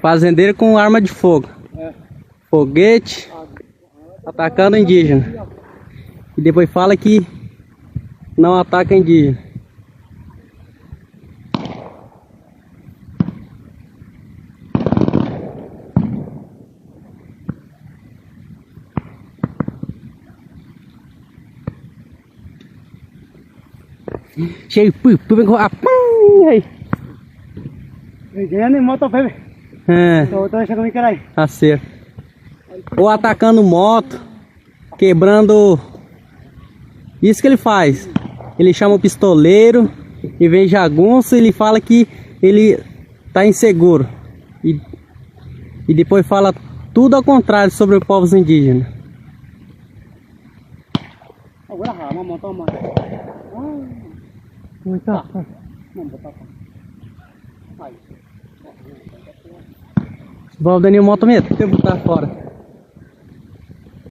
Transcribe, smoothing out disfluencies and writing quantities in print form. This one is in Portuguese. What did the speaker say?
Fazendeiro com arma de fogo. Foguete. Atacando indígena. E depois fala que não ataca indígena. Cheio, vem com a aí. Tá certo. Ou atacando moto, quebrando. Isso que ele faz. Ele chama o pistoleiro e vem jagunço. Ele fala que ele tá inseguro. E depois fala tudo ao contrário sobre os povos indígenas. Vamos, Daniel, moto mesmo. Deixa eu botar fora.